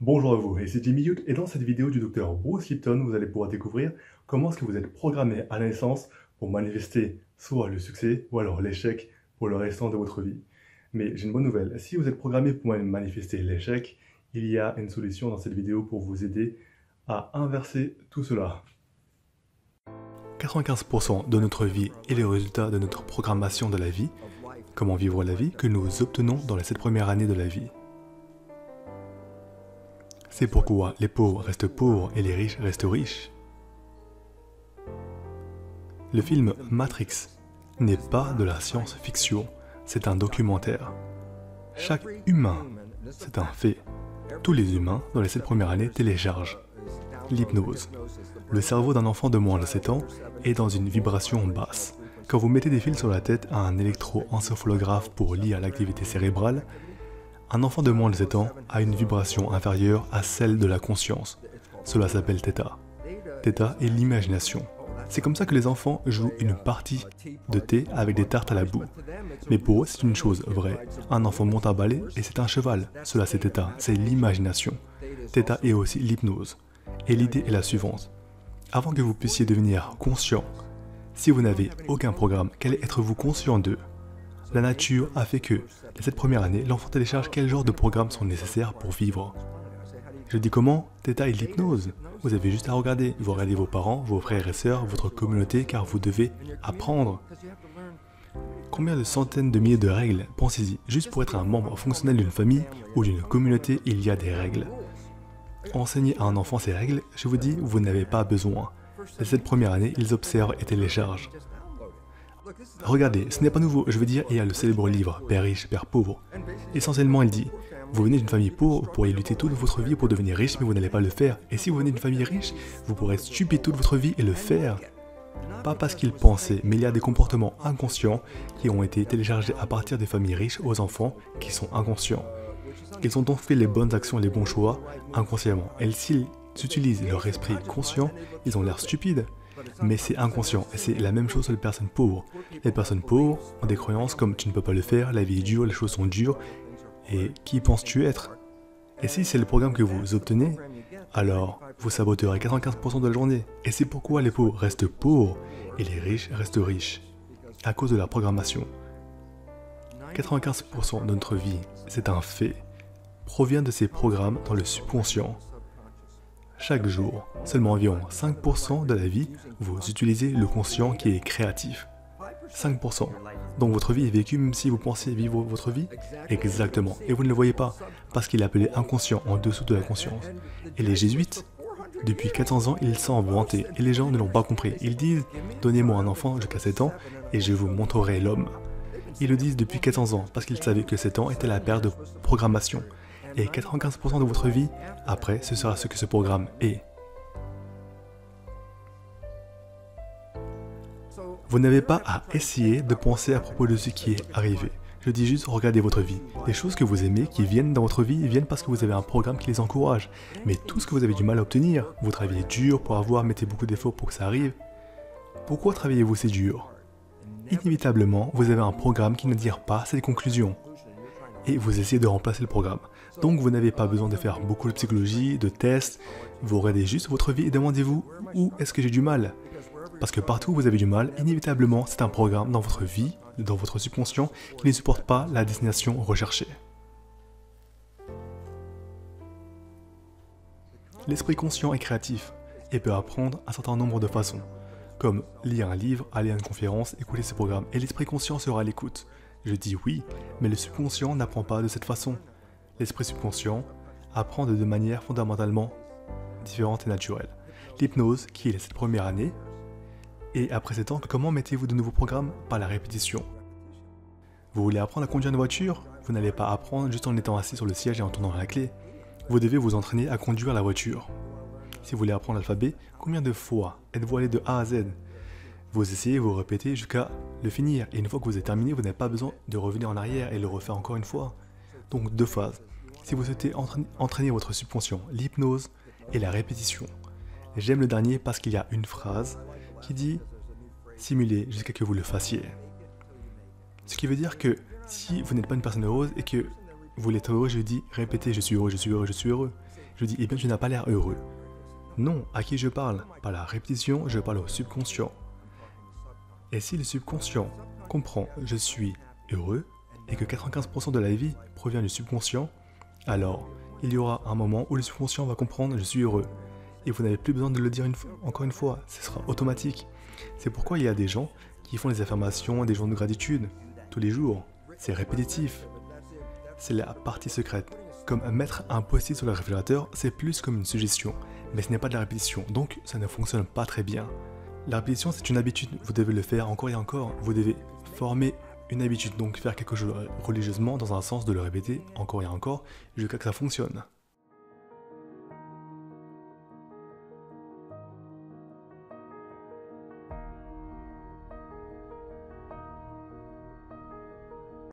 Bonjour à vous, et c'est Jimmy Youth, et dans cette vidéo du docteur Bruce Lipton, vous allez pouvoir découvrir comment est-ce que vous êtes programmé à la naissance pour manifester soit le succès ou alors l'échec pour le restant de votre vie. Mais j'ai une bonne nouvelle, si vous êtes programmé pour manifester l'échec, il y a une solution dans cette vidéo pour vous aider à inverser tout cela. 95% de notre vie est le résultat de notre programmation de la vie, comment vivre la vie que nous obtenons dans les 7 premières années de la vie. C'est pourquoi les pauvres restent pauvres et les riches restent riches. Le film Matrix n'est pas de la science-fiction, c'est un documentaire. Chaque humain, c'est un fait. Tous les humains, dans les 7 premières années, téléchargent l'hypnose. Le cerveau d'un enfant de moins de 7 ans est dans une vibration basse. Quand vous mettez des fils sur la tête à un électroencéphalographe pour lire l'activité cérébrale, un enfant de moins de 7 ans a une vibration inférieure à celle de la conscience. Cela s'appelle θ. θ est l'imagination. C'est comme ça que les enfants jouent une partie de thé avec des tartes à la boue. Mais pour eux, c'est une chose vraie. Un enfant monte un balai et c'est un cheval. Cela c'est θ, c'est l'imagination. θ est aussi l'hypnose. Et l'idée est la suivante. Avant que vous puissiez devenir conscient, si vous n'avez aucun programme, qu'allez être-vous conscient d'eux? La nature a fait que, les 7 premières années, l'enfant télécharge quel genre de programmes sont nécessaires pour vivre. Je dis comment? θ est l'hypnose. Vous avez juste à regarder. Vous regardez vos parents, vos frères et sœurs, votre communauté, car vous devez apprendre. Combien de centaines de milliers de règles? Pensez-y, juste pour être un membre fonctionnel d'une famille ou d'une communauté, il y a des règles. Enseigner à un enfant ces règles, je vous dis, vous n'avez pas besoin. Les 7 premières années, ils observent et téléchargent. Regardez, ce n'est pas nouveau, je veux dire, il y a le célèbre livre « Père riche, Père pauvre ». Essentiellement, il dit « Vous venez d'une famille pauvre, vous pourriez lutter toute votre vie pour devenir riche, mais vous n'allez pas le faire. Et si vous venez d'une famille riche, vous pourrez être stupide toute votre vie et le faire. » Pas parce qu'ils pensaient, mais il y a des comportements inconscients qui ont été téléchargés à partir des familles riches aux enfants qui sont inconscients. Ils ont donc fait les bonnes actions et les bons choix inconsciemment. Et s'ils utilisent leur esprit conscient, ils ont l'air stupides. Mais c'est inconscient, et c'est la même chose sur les personnes pauvres. Les personnes pauvres ont des croyances comme tu ne peux pas le faire, la vie est dure, les choses sont dures, et qui penses-tu être? Et si c'est le programme que vous obtenez, alors vous saboterez 95% de la journée. Et c'est pourquoi les pauvres restent pauvres et les riches restent riches, à cause de la programmation. 95% de notre vie, c'est un fait, provient de ces programmes dans le subconscient. Chaque jour, seulement environ 5% de la vie, vous utilisez le conscient qui est créatif. 5%. Donc votre vie est vécue même si vous pensez vivre votre vie? Exactement. Et vous ne le voyez pas, parce qu'il est appelé inconscient en dessous de la conscience. Et les jésuites, depuis 400 ans, ils s'en vantaient, et les gens ne l'ont pas compris. Ils disent, donnez-moi un enfant jusqu'à 7 ans, et je vous montrerai l'homme. Ils le disent depuis 400 ans, parce qu'ils savaient que 7 ans était la période de programmation. Et 95% de votre vie, après, ce sera ce que ce programme est. Vous n'avez pas à essayer de penser à propos de ce qui est arrivé. Je dis juste, regardez votre vie. Les choses que vous aimez, qui viennent dans votre vie, viennent parce que vous avez un programme qui les encourage. Mais tout ce que vous avez du mal à obtenir, vous travaillez dur pour avoir, mettez beaucoup d'efforts pour que ça arrive. Pourquoi travaillez-vous si dur? Inévitablement, vous avez un programme qui ne tire pas cette conclusion. Et vous essayez de remplacer le programme. Donc vous n'avez pas besoin de faire beaucoup de psychologie, de tests, vous regardez juste votre vie et demandez-vous où est-ce que j'ai du mal? Parce que partout où vous avez du mal, inévitablement c'est un programme dans votre vie, dans votre subconscient, qui ne supporte pas la destination recherchée. L'esprit conscient est créatif et peut apprendre un certain nombre de façons, comme lire un livre, aller à une conférence, écouter ce programme, et l'esprit conscient sera à l'écoute. Je dis oui, mais le subconscient n'apprend pas de cette façon. L'esprit subconscient apprend de manière fondamentalement différente et naturelle. L'hypnose, qui est cette première année, et après 7 ans, comment mettez-vous de nouveaux programmes? Par la répétition. Vous voulez apprendre à conduire une voiture? Vous n'allez pas apprendre juste en étant assis sur le siège et en tournant la clé. Vous devez vous entraîner à conduire la voiture. Si vous voulez apprendre l'alphabet, combien de fois êtes-vous allé de A à Z? Vous essayez, vous répétez jusqu'à le finir. Et une fois que vous avez terminé, vous n'avez pas besoin de revenir en arrière et le refaire encore une fois. Donc 2 phases. Si vous souhaitez entraîner votre subconscient, l'hypnose et la répétition. J'aime le dernier parce qu'il y a une phrase qui dit « simulez jusqu'à que vous le fassiez ». Ce qui veut dire que si vous n'êtes pas une personne heureuse et que vous voulez être heureux, je dis « répétez, je suis heureux, je suis heureux, je suis heureux ». Je dis, eh bien tu n'as pas l'air heureux. Non, à qui je parle? Par la répétition, je parle au subconscient. Et si le subconscient comprend je suis heureux et que 95% de la vie provient du subconscient, alors il y aura un moment où le subconscient va comprendre je suis heureux. Et vous n'avez plus besoin de le dire encore une fois, ce sera automatique. C'est pourquoi il y a des gens qui font des affirmations, des jours de gratitude, tous les jours. C'est répétitif. C'est la partie secrète. Comme mettre un post-it sur le réfrigérateur, c'est plus comme une suggestion, mais ce n'est pas de la répétition, donc ça ne fonctionne pas très bien. La répétition, c'est une habitude, vous devez le faire encore et encore, vous devez former une habitude, donc faire quelque chose religieusement dans un sens de le répéter encore et encore jusqu'à ce que ça fonctionne.